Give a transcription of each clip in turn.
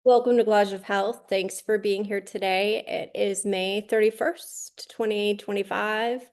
Welcome to Collage of Health. Thanks for being here today. It is May 31st, 2025.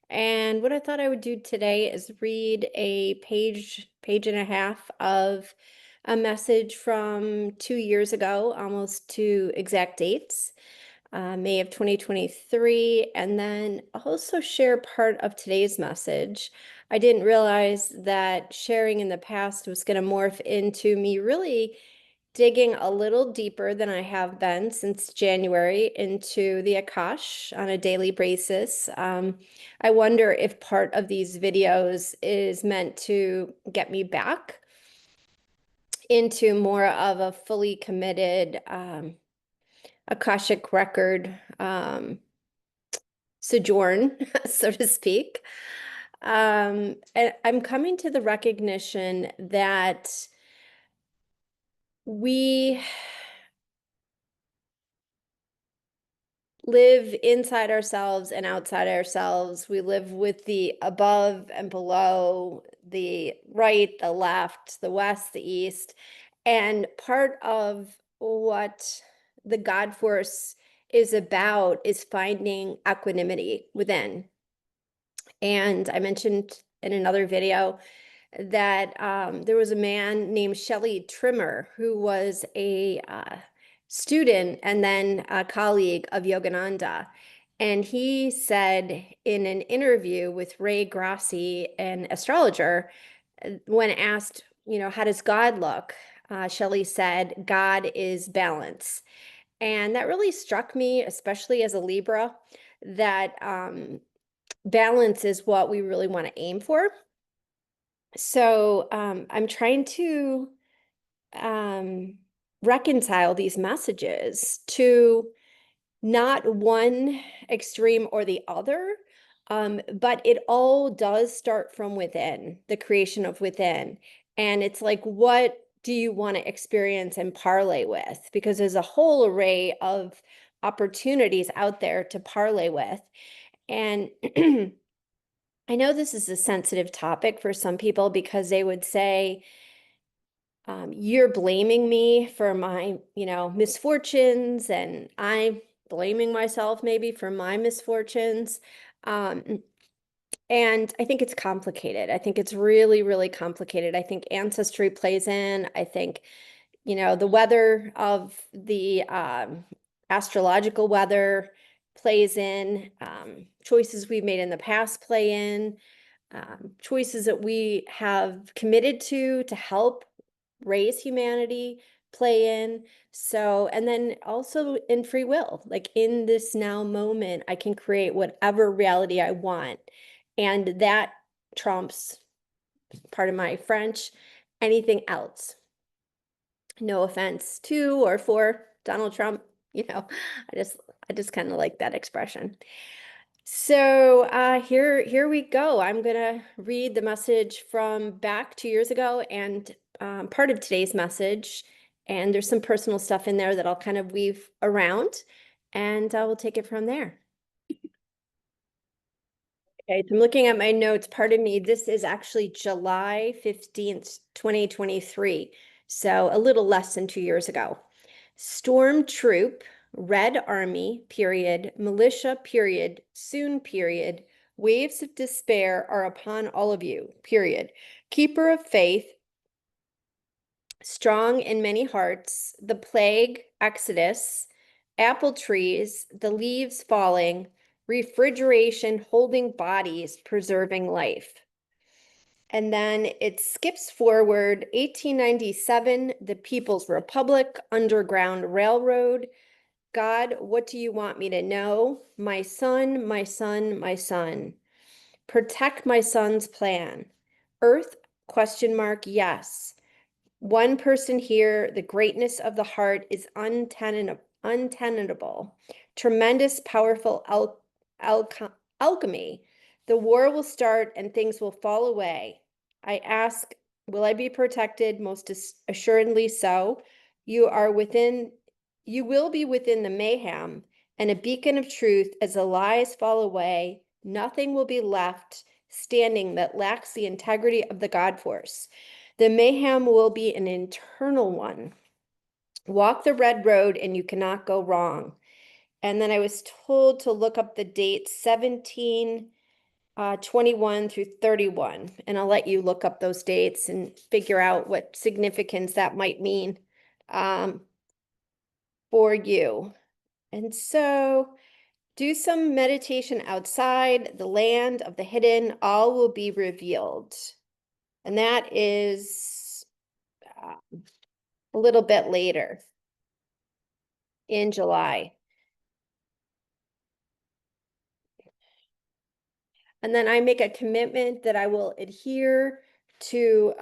And what I thought I would do today is read a page and a half of a message from 2 years ago, almost to exact dates, May of 2023, and then also share part of today's message. I didn't realize that sharing in the past was going to morph into me really digging a little deeper than I have been since January into the Akash on a daily basis. I wonder if part of these videos is meant to get me back into more of a fully committed Akashic record sojourn, so to speak. And I'm coming to the recognition that we live inside ourselves and outside ourselves. We live with the above and below, the right, the left, the west, the east. And part of what the God force is about is finding equanimity within. And I mentioned in another video that there was a man named Shelley Trimmer who was a student and then a colleague of Yogananda. And he said in an interview with Ray Grassi, an astrologer, when asked, how does God look? Shelley said, God is balance. And that really struck me, especially as a Libra, that balance is what we really want to aim for. So I'm trying to reconcile these messages to not one extreme or the other, but it all does start from within, the creation of within. And it's like, what do you want to experience and parlay with? Because there's a whole array of opportunities out there to parlay with. And I know this is a sensitive topic for some people because they would say, you're blaming me for my, misfortunes, and I'm blaming myself maybe for my misfortunes. And I think it's complicated. I think it's really, really complicated. I think ancestry plays in. I think, the weather of the astrological weather plays in. Choices we've made in the past play in. Choices that we have committed to help raise humanity play in. So, and then also in free will, like in this now moment, I can create whatever reality I want. And that trumps, part of my French, anything else. No offense to or for Donald Trump, I just kind of like that expression. So here we go. I'm gonna read the message from back 2 years ago and part of today's message. And there's some personal stuff in there that I'll kind of weave around, and we'll take it from there. Okay, so I'm looking at my notes. Pardon me, this is actually July 15th, 2023. So a little less than 2 years ago. Storm troop, Red Army, period, militia, period, soon, period, waves of despair are upon all of you, period. Keeper of faith, strong in many hearts, the plague, exodus, apple trees, the leaves falling, refrigeration holding bodies, preserving life. And then it skips forward 1897, the People's Republic, Underground Railroad. God, what do you want me to know? My son, my son, my son. Protect my son's plan. Earth, question mark, yes. One person here, the greatness of the heart is untenable. Tremendous, powerful alchemy. The war will start and things will fall away. I ask, will I be protected? Most assuredly so. You will be within the mayhem and a beacon of truth as the lies fall away. Nothing will be left standing that lacks the integrity of the God force. The mayhem will be an internal one. Walk the red road and you cannot go wrong. And then I was told to look up the date 1721 through 31. And I'll let you look up those dates and figure out what significance that might mean um, for you. And so do some meditation outside, the land of the hidden, all will be revealed. And that is a little bit later in July. And then I make a commitment that I will adhere to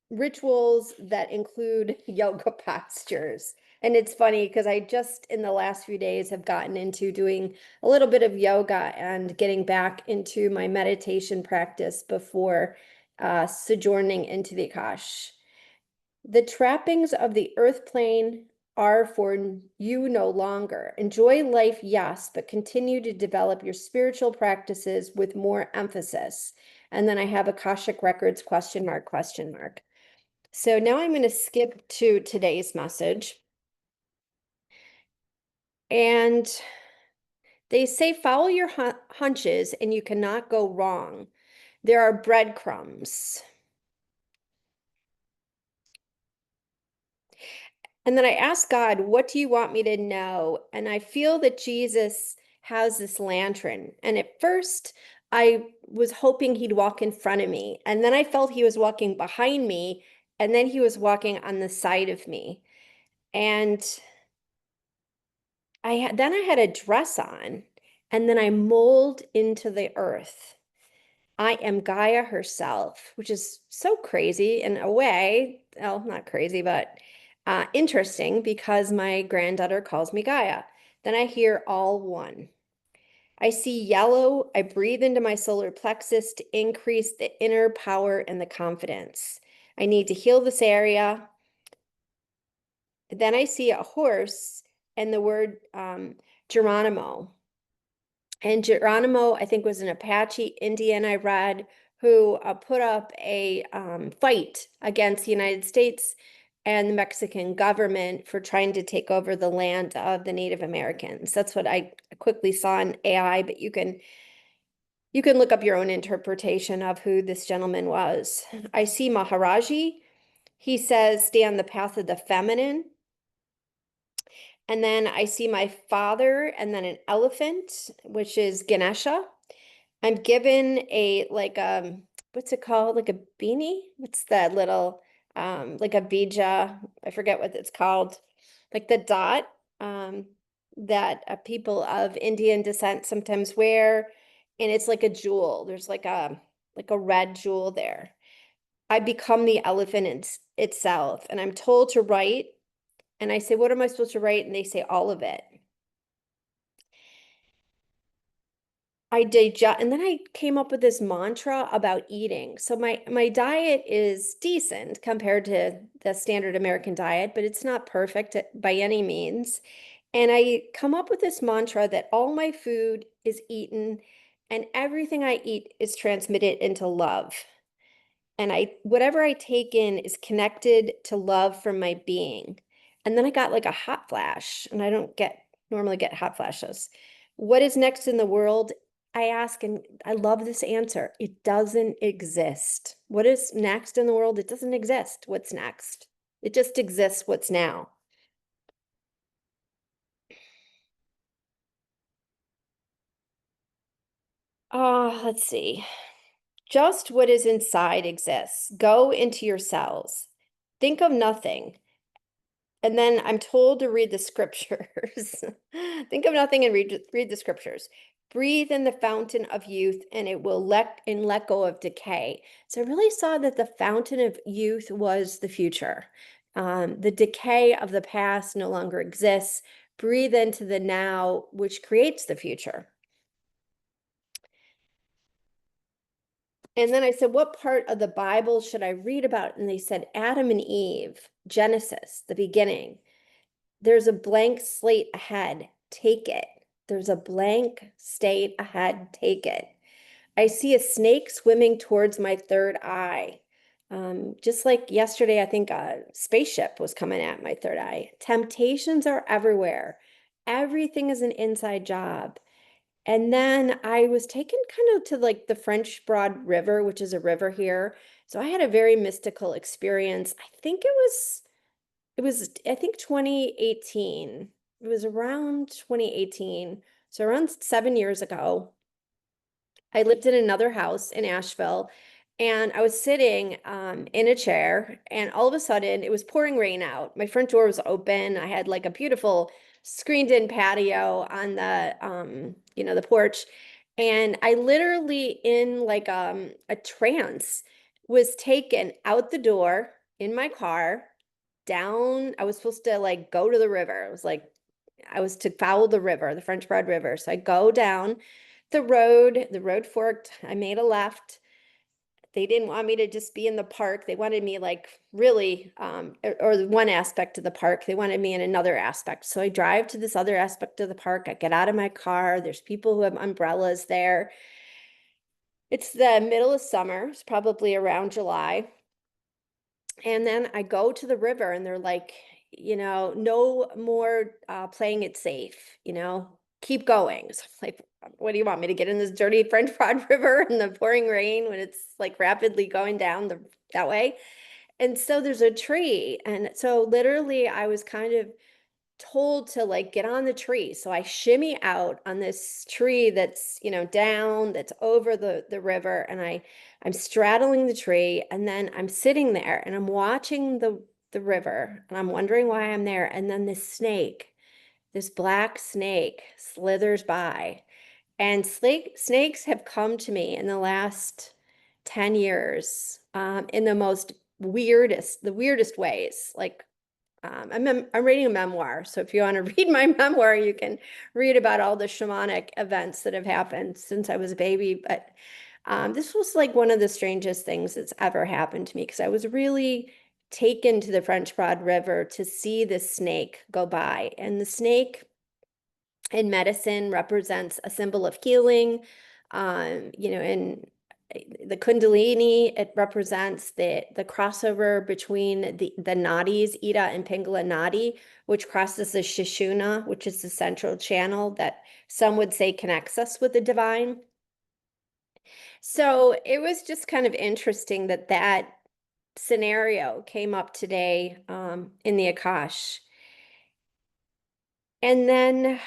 rituals that include yoga postures. And it's funny because I just in the last few days have gotten into doing a little bit of yoga and getting back into my meditation practice before sojourning into the Akash. The trappings of the earth plane are for you no longer. Enjoy life, yes, but continue to develop your spiritual practices with more emphasis. And then I have Akashic Records question mark, question mark. So now I'm going to skip to today's message. And they say follow your hunches and you cannot go wrong. There are breadcrumbs. And then I asked God, what do you want me to know? And I feel that Jesus has this lantern. And at first, I was hoping he'd walk in front of me. And then I felt he was walking behind me. And then he was walking on the side of me. And then I had a dress on. And then I mold into the earth. I am Gaia herself, which is so crazy in a way. Well, not crazy, but interesting because my granddaughter calls me Gaia. Then I hear all one. I see yellow. I breathe into my solar plexus to increase the inner power and the confidence. I need to heal this area. Then I see a horse and the word Geronimo. And Geronimo, I think, was an Apache Indian I read who put up a fight against the United States and the Mexican government for trying to take over the land of the Native Americans. That's what I quickly saw in AI, but you can look up your own interpretation of who this gentleman was. I see Maharaji. He says, stay on the path of the feminine. And then I see my father and then an elephant, which is Ganesha. I'm given a what's it called? Like a beanie? What's that little like a bija? I forget what it's called. Like the dot that people of Indian descent sometimes wear, and it's like a jewel. There's like a red jewel there. I become the elephant itself, and I'm told to write, and I say, what am I supposed to write? And they say all of it. I digest, and then I came up with this mantra about eating. So my diet is decent compared to the standard American diet, but it's not perfect by any means. And I come up with this mantra that all my food is eaten and everything I eat is transmitted into love. And whatever I take in is connected to love from my being. And then I got like a hot flash, and I don't normally get hot flashes. What is next in the world? I ask, and I love this answer. It doesn't exist. What is next in the world? It doesn't exist. What's next? It just exists what's now. Let's see. Just what is inside exists. Go into your cells. Think of nothing. And then I'm told to read the scriptures. Think of nothing and read the scriptures. Breathe in the fountain of youth and it will let go of decay. So I really saw that the fountain of youth was the future. The decay of the past no longer exists. Breathe into the now, which creates the future. And then I said, what part of the Bible should I read about? And they said, Adam and Eve, Genesis, the beginning. There's a blank slate ahead. Take it. There's a blank state ahead. Take it. I see a snake swimming towards my third eye. Just like yesterday, I think a spaceship was coming at my third eye. Temptations are everywhere. Everything is an inside job. And then I was taken kind of to like the French Broad River, which is a river here. So I had a very mystical experience. I think 2018. It was around 2018. So around 7 years ago. I lived in another house in Asheville, and I was sitting in a chair, and all of a sudden it was pouring rain out. My front door was open. I had like a beautiful screened-in patio on the porch, and I literally in like a trance was taken out the door in my car down. I was supposed to like go to the river. It was like I was to follow the river, the French Broad River. So I go down the road forked. I made a left. They didn't want me to just be in the park. They wanted me like really, or one aspect of the park. They wanted me in another aspect. So I drive to this other aspect of the park. I get out of my car. There's people who have umbrellas there. It's the middle of summer. It's probably around July. And then I go to the river and they're like, no more playing it safe, keep going. So I'm like, what do you want me to get in this dirty French Broad River in the pouring rain when it's like rapidly going down that way? And so there's a tree. And so literally I was kind of told to like get on the tree. So I shimmy out on this tree that's, down, that's over the river, and I'm straddling the tree, and then I'm sitting there and I'm watching the river, and I'm wondering why I'm there. And then this black snake slithers by. And snakes have come to me in the last 10 years in the weirdest ways. Like I'm reading a memoir. So if you want to read my memoir, you can read about all the shamanic events that have happened since I was a baby. But this was like one of the strangest things that's ever happened to me, because I was really taken to the French Broad River to see this snake go by. And the snake in medicine represents a symbol of healing. In the Kundalini, it represents the crossover between the nadis, Ida and Pingala nadi, which crosses the Sushumna, which is the central channel that some would say connects us with the divine. So it was just kind of interesting that scenario came up today in the Akash. And then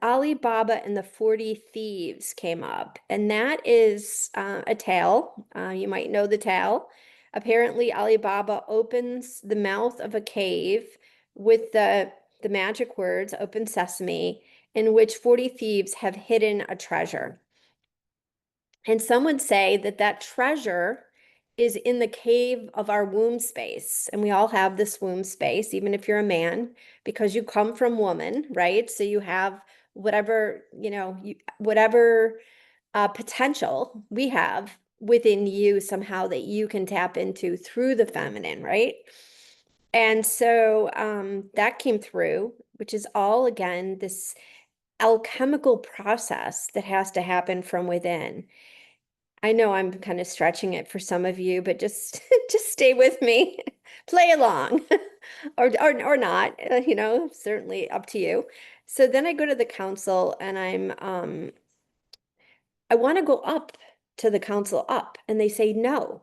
Ali Baba and the 40 Thieves came up, and that is a tale. You might know the tale. Apparently, Ali Baba opens the mouth of a cave with the magic words, "Open Sesame," in which 40 thieves have hidden a treasure. And some would say that treasure is in the cave of our womb space. And we all have this womb space, even if you're a man, because you come from woman, right? So you have whatever, whatever potential we have within you somehow that you can tap into through the feminine, right? And so that came through, which is all, again, this alchemical process that has to happen from within. I know I'm kind of stretching it for some of you, but just just stay with me, play along, or not, certainly up to you. So then I go to the council, and I want to go up to the council up, and they say no,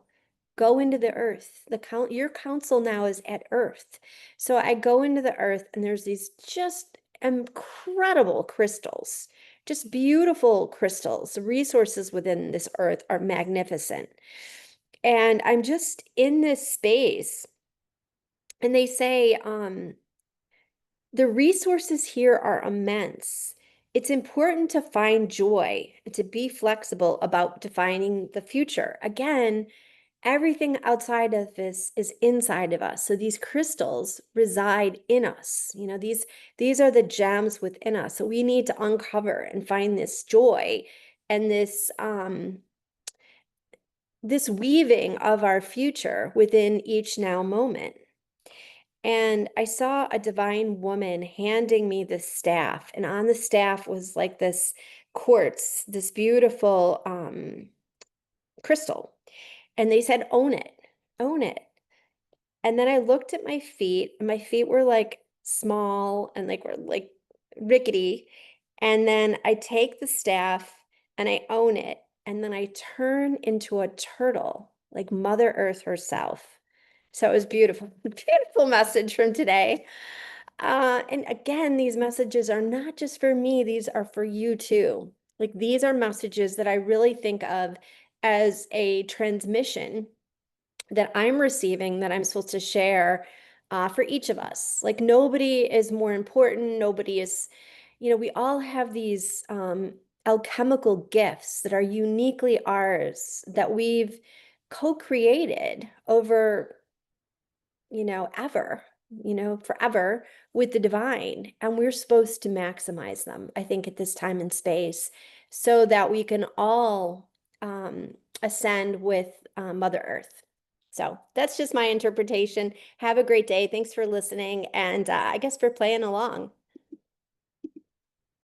go into the earth. Your council now is at earth. So I go into the earth, and there's these just incredible crystals, just beautiful crystals. The resources within this earth are magnificent. And I'm just in this space, and they say, the resources here are immense. It's important to find joy and to be flexible about defining the future. Again, everything outside of this is inside of us. So these crystals reside in us. These are the gems within us. So we need to uncover and find this joy and this weaving of our future within each now moment. And I saw a divine woman handing me this staff, and on the staff was like this quartz, this beautiful crystal. And they said, own it. own it. And then I looked at my feet, and my feet were like small and like were like rickety. And then I take the staff and I own it. And then I turn into a turtle, like Mother Earth herself. So it was beautiful, beautiful message from today. And again, these messages are not just for me, these are for you too. Like these are messages that I really think of as a transmission that I'm receiving that I'm supposed to share for each of us. Like nobody is more important. Nobody is, we all have these alchemical gifts that are uniquely ours that we've co-created over, ever, forever with the divine. And we're supposed to maximize them, I think, at this time and space so that we can all ascend with Mother Earth. So that's just my interpretation. Have a great day. Thanks for listening. And I guess for playing along.